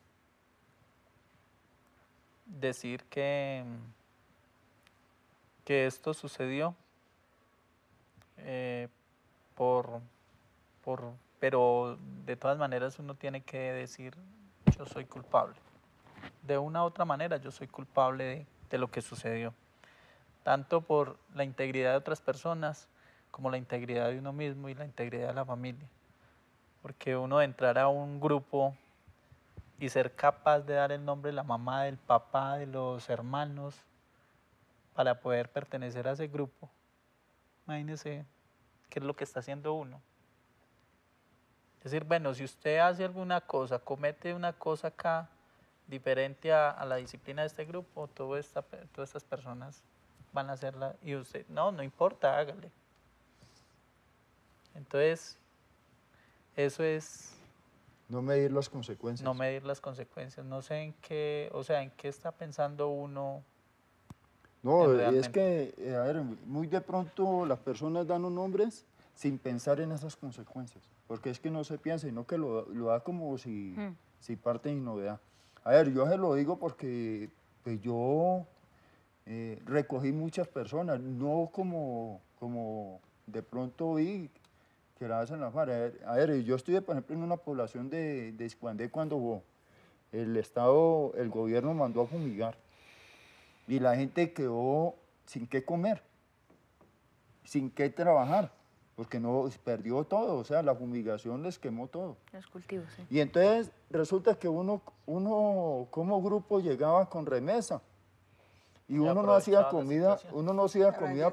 decir que esto sucedió pero de todas maneras uno tiene que decir: yo soy culpable. De una u otra manera yo soy culpable de lo que sucedió, tanto por la integridad de otras personas como la integridad de uno mismo y la integridad de la familia. Porque uno entrar a un grupo y ser capaz de dar el nombre de la mamá, del papá, de los hermanos, para poder pertenecer a ese grupo, imagínese qué es lo que está haciendo uno. Es decir, bueno, si usted hace alguna cosa, comete una cosa acá diferente a la disciplina de este grupo, todas estas personas van a hacerla y usted, no importa, hágale. Entonces, eso es... No medir las consecuencias. No medir las consecuencias. No sé en qué está pensando uno. No, es que, a ver, muy de pronto las personas dan nombres sin pensar en esas consecuencias, porque es que no se piensa, sino que lo da como si parte de novedad. A ver, yo se lo digo porque pues yo recogí muchas personas, no como de pronto vi que la hacen la FARC. A ver, yo estuve, por ejemplo, en una población de Iscuandé cuando el gobierno mandó a fumigar y la gente quedó sin qué comer, sin qué trabajar, porque no perdió todo, o sea, la fumigación les quemó todo. Los cultivos, sí. Y entonces resulta que uno como grupo llegaba con remesa y uno no hacía comida,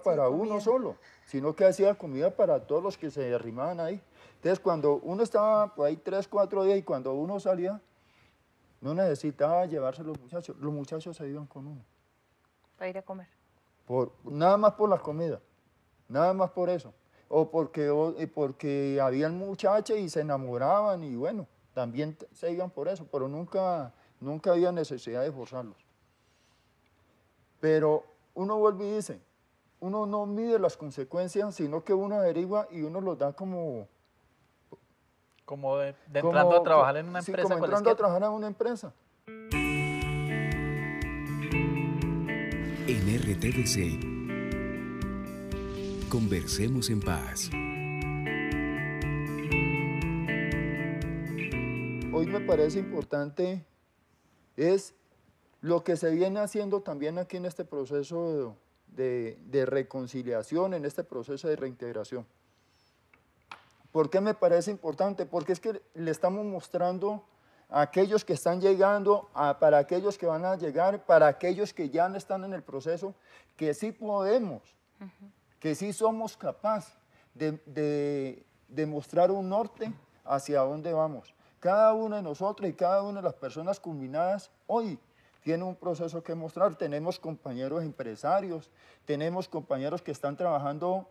para uno solo, sino que hacía comida para todos los que se arrimaban ahí. Entonces cuando uno estaba por ahí 3, 4 días y cuando uno salía, no necesitaba llevarse los muchachos se iban con uno. Para ir a comer. Nada más por la comida, nada más por eso. O porque habían muchachas y se enamoraban y bueno, también se iban por eso, pero nunca había necesidad de forzarlos. Pero uno vuelve y dice, uno no mide las consecuencias, sino que uno averigua y uno los da como entrando a trabajar en una empresa. Sí, como entrando a trabajar en una empresa. En RTVC, conversemos en paz. hoy me parece importante es lo que se viene haciendo también aquí en este proceso de reconciliación, en este proceso de reintegración. ¿Por qué me parece importante? Porque es que le estamos mostrando a aquellos que están llegando, para aquellos que van a llegar, para aquellos que ya no están en el proceso, que sí podemos, que sí somos capaces de mostrar un norte hacia dónde vamos. Cada uno de nosotros y cada una de las personas combinadas hoy tiene un proceso que mostrar. Tenemos compañeros empresarios, tenemos compañeros que están trabajando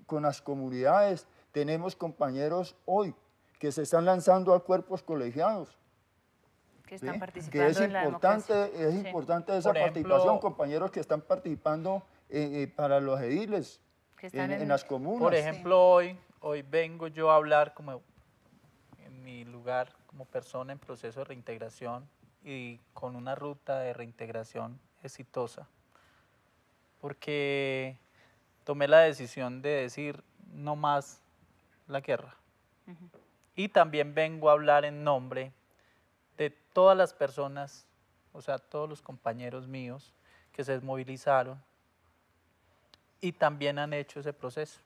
con las comunidades, tenemos compañeros hoy que se están lanzando a cuerpos colegiados. Que están ¿sí? participando Que es en la democracia. importante esa Por ejemplo, participación, compañeros que están participando para los ediles, Que están en las comunas. Por ejemplo, hoy vengo yo a hablar como en mi lugar como persona en proceso de reintegración y con una ruta de reintegración exitosa, porque tomé la decisión de decir no más la guerra. Y también vengo a hablar en nombre de todas las personas, o sea, todos los compañeros míos que se desmovilizaron y también han hecho ese proceso.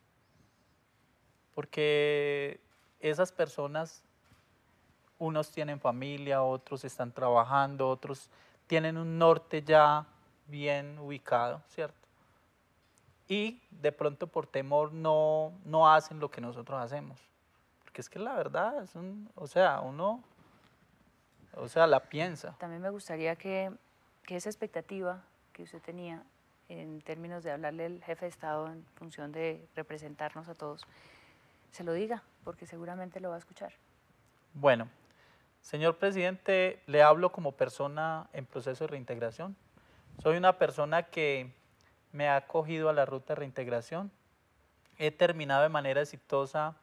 Porque esas personas, unos tienen familia, otros están trabajando, otros tienen un norte ya bien ubicado, ¿cierto? Y de pronto por temor no hacen lo que nosotros hacemos. Porque es que la verdad, uno la piensa. También me gustaría que esa expectativa que usted tenía en términos de hablarle al jefe de Estado en función de representarnos a todos, se lo diga, porque seguramente lo va a escuchar. Bueno, señor presidente, le hablo como persona en proceso de reintegración. Soy una persona que me ha acogido a la ruta de reintegración. He terminado de manera exitosa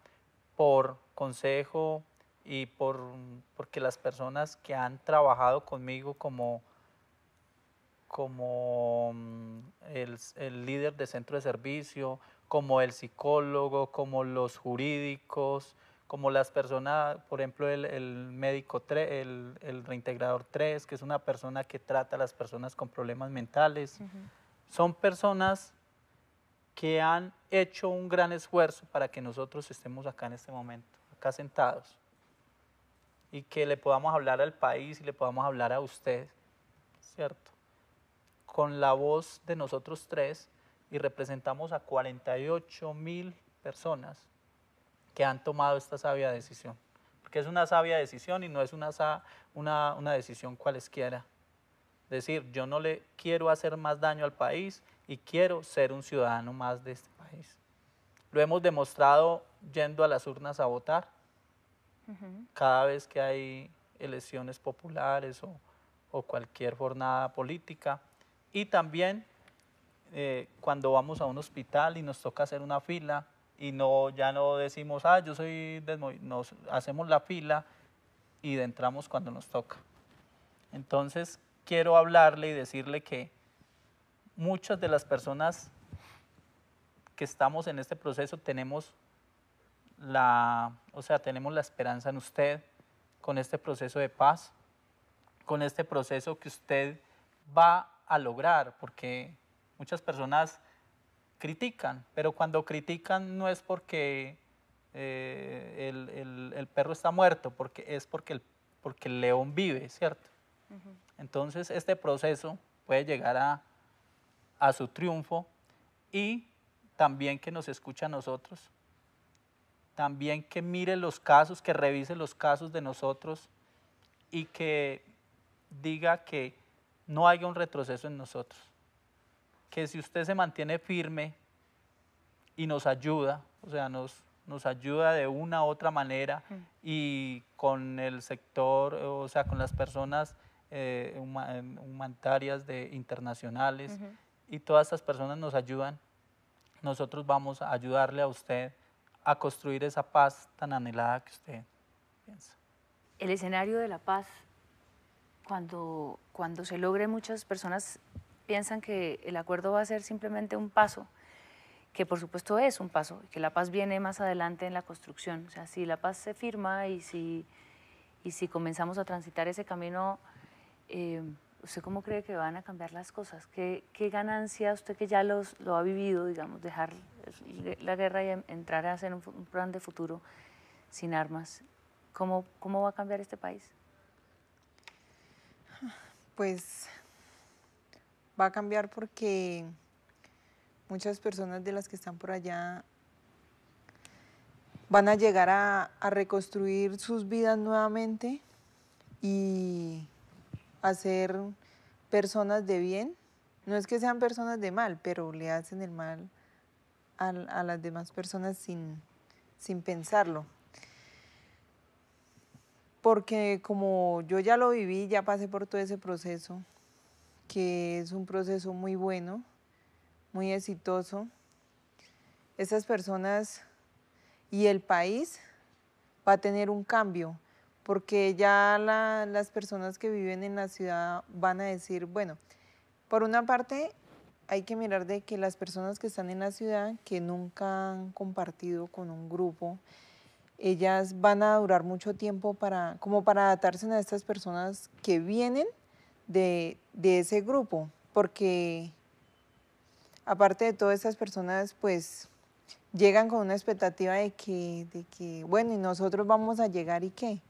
por consejo y porque las personas que han trabajado conmigo como el líder de centro de servicio, como el psicólogo, como los jurídicos, como las personas, por ejemplo, el médico, el reintegrador 3, que es una persona que trata a las personas con problemas mentales. Son personas que han hecho un gran esfuerzo para que nosotros estemos acá en este momento, acá sentados, y que le podamos hablar al país y le podamos hablar a usted, ¿cierto? Con la voz de nosotros tres, y representamos a 48.000 personas que han tomado esta sabia decisión, porque es una sabia decisión y no es una decisión cualesquiera. Es decir, yo no le quiero hacer más daño al país y quiero ser un ciudadano más de este país. Lo hemos demostrado yendo a las urnas a votar, cada vez que hay elecciones populares o cualquier jornada política, y también cuando vamos a un hospital y nos toca hacer una fila y ya no decimos, yo soy nos hacemos la fila y entramos cuando nos toca. Entonces quiero hablarle y decirle que muchas de las personas que estamos en este proceso tenemos la esperanza en usted, con este proceso de paz, con este proceso que usted va a lograr, porque muchas personas critican, pero cuando critican no es porque el perro está muerto, es porque el león vive, ¿cierto? Entonces este proceso puede llegar a su triunfo, y también que nos escuche a nosotros, también que mire los casos, que revise los casos de nosotros y que diga que no haya un retroceso en nosotros, que si usted se mantiene firme y nos ayuda, o sea, nos ayuda de una u otra manera, y con el sector, o sea, con las personas humanitarias internacionales, y todas estas personas nos ayudan, nosotros vamos a ayudarle a usted a construir esa paz tan anhelada que usted piensa. El escenario de la paz, cuando se logre, muchas personas piensan que el acuerdo va a ser simplemente un paso, que por supuesto es un paso, que la paz viene más adelante en la construcción. O sea, si la paz se firma y Y si comenzamos a transitar ese camino, ¿usted cómo cree que van a cambiar las cosas? ¿Qué ganancia, usted que ya lo ha vivido, digamos, dejar la guerra y entrar a hacer un plan de futuro sin armas? ¿Cómo va a cambiar este país? Pues va a cambiar porque muchas personas de las que están por allá van a llegar a reconstruir sus vidas nuevamente y a ser personas de bien. No es que sean personas de mal, pero le hacen el mal a las demás personas sin pensarlo. Porque como yo ya lo viví, ya pasé por todo ese proceso, que es un proceso muy bueno, muy exitoso, esas personas y el país va a tener un cambio, porque ya las personas que viven en la ciudad van a decir, bueno, por una parte hay que mirar de que las personas que están en la ciudad, que nunca han compartido con un grupo, ellas van a durar mucho tiempo como para adaptarse a estas personas que vienen de ese grupo, porque aparte de todas estas personas, pues llegan con una expectativa de que, bueno, y nosotros vamos a llegar y ¿qué?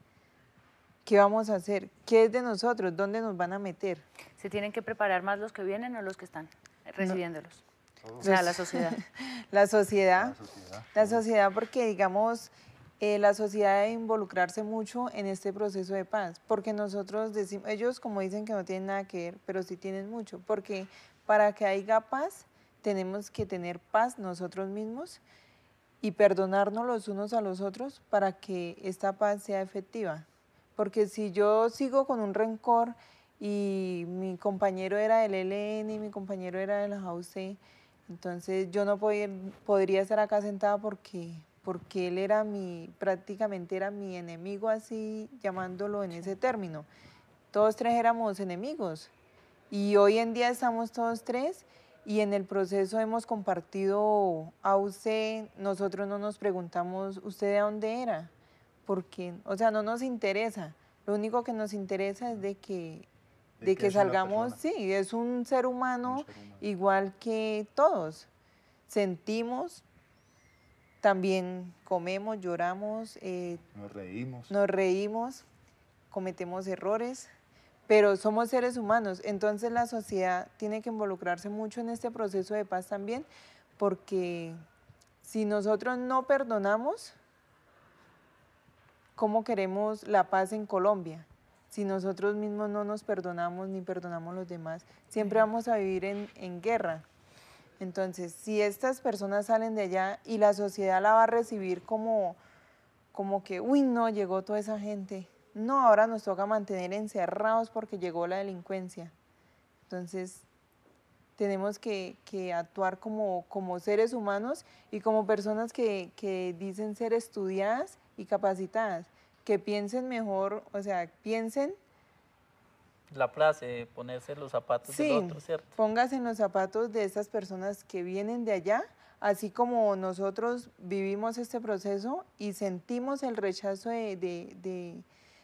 ¿Qué vamos a hacer? ¿Qué es de nosotros? ¿Dónde nos van a meter? ¿Se tienen que preparar más los que vienen o los que están recibiéndolos? O sea, la sociedad. La sociedad porque, digamos, la sociedad debe involucrarse mucho en este proceso de paz, porque nosotros decimos, ellos como dicen que no tienen nada que ver, pero sí tienen mucho, porque para que haya paz tenemos que tener paz nosotros mismos y perdonarnos los unos a los otros para que esta paz sea efectiva. Porque si yo sigo con un rencor y mi compañero era del ELN y mi compañero era de la JAUC, entonces yo no podría estar acá sentada porque él era prácticamente era mi enemigo, así llamándolo en ese término. Todos tres éramos enemigos y hoy en día estamos todos tres y en el proceso hemos compartido AUC, nosotros no nos preguntamos, ¿usted de dónde era? Porque, o sea, no nos interesa, lo único que nos interesa es de que salgamos, sí, es un ser humano igual que todos, sentimos, también comemos, lloramos, nos reímos, cometemos errores, pero somos seres humanos, entonces la sociedad tiene que involucrarse mucho en este proceso de paz también, porque si nosotros no perdonamos, ¿cómo queremos la paz en Colombia? Si nosotros mismos no nos perdonamos ni perdonamos a los demás, siempre vamos a vivir en guerra. Entonces, si estas personas salen de allá y la sociedad la va a recibir como que, uy, no, llegó toda esa gente. No, ahora nos toca mantener encerrados porque llegó la delincuencia. Entonces, tenemos que actuar como seres humanos y como personas que dicen ser estudiadas y capacitadas, que piensen mejor, o sea, piensen. La frase, ponerse los zapatos del otro, ¿cierto? Póngase en los zapatos de esas personas que vienen de allá, así como nosotros vivimos este proceso y sentimos el rechazo de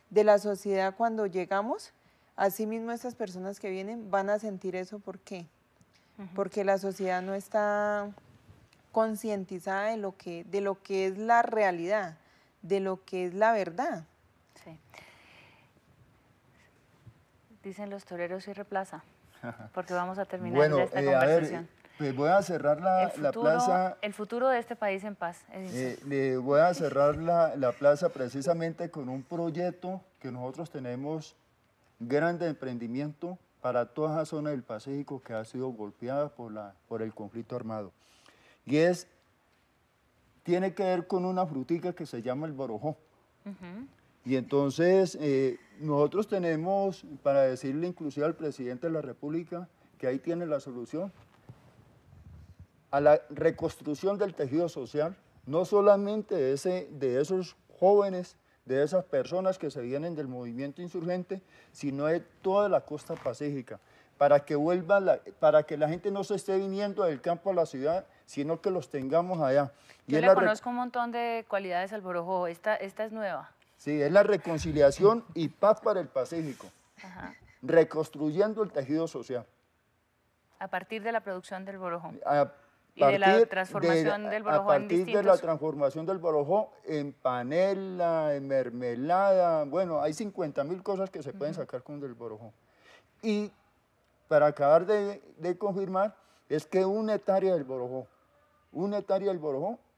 la sociedad cuando llegamos, así mismo estas personas que vienen van a sentir eso. ¿Por qué? Porque la sociedad no está concientizada de lo que es la realidad, de lo que es la verdad. Sí. Dicen los toreros y replaza, porque vamos a terminar ya esta conversación. Pues voy a cerrar la plaza. El futuro de este país en paz. Le voy a cerrar la plaza precisamente con un proyecto que nosotros tenemos, grande emprendimiento para toda esa zona del Pacífico que ha sido golpeada por el conflicto armado. Y tiene que ver con una frutica que se llama el borojó. Y entonces nosotros tenemos, para decirle inclusive al presidente de la República, que ahí tiene la solución, a la reconstrucción del tejido social, no solamente de esos jóvenes, de esas personas que se vienen del movimiento insurgente, sino de toda la costa pacífica, para que para que la gente no se esté viniendo del campo a la ciudad, sino que los tengamos allá. Yo le conozco un montón de cualidades al borojó, esta es nueva. Sí, es la reconciliación y paz para el Pacífico, Ajá. reconstruyendo el tejido social. A partir de la producción del borojó. A Y de la partir transformación del a borojó en partir de la distintos... transformación del borojó en panela, en mermelada, bueno, hay 50.000 cosas que se pueden sacar con el borojó. Y para acabar de confirmar, es que una hectárea del borojó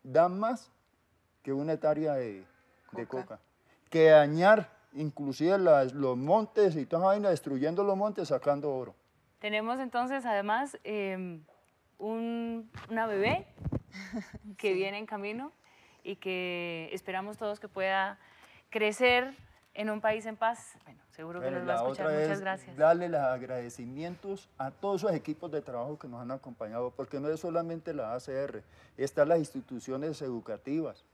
da más que una hectárea de coca. Que dañar inclusive los montes y toda esa vaina, destruyendo los montes, sacando oro. Tenemos entonces además una bebé que viene en camino y que esperamos todos que pueda crecer en un país en paz. Bueno, seguro que nos va a escuchar. Muchas gracias. Darle los agradecimientos a todos esos equipos de trabajo que nos han acompañado, porque no es solamente la ACR, están las instituciones educativas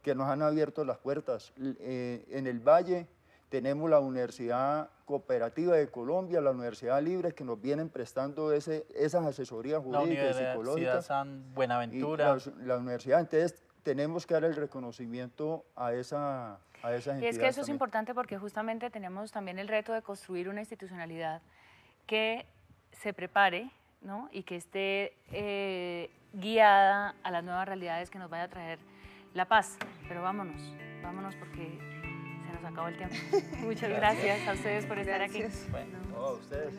que nos han abierto las puertas. En el Valle tenemos la Universidad Cooperativa de Colombia, la Universidad Libre, que nos vienen prestando esas asesorías jurídicas y psicológicas. La Universidad San Buenaventura. La universidad, entonces tenemos que dar el reconocimiento a esas entidades. Y es que eso es también. importante porque justamente tenemos también el reto de construir una institucionalidad que se prepare, ¿no? Y que esté guiada a las nuevas realidades que nos vaya a traer la paz. Pero vámonos porque se nos acabó el tiempo. Muchas gracias a ustedes por estar aquí. Bueno, a ustedes.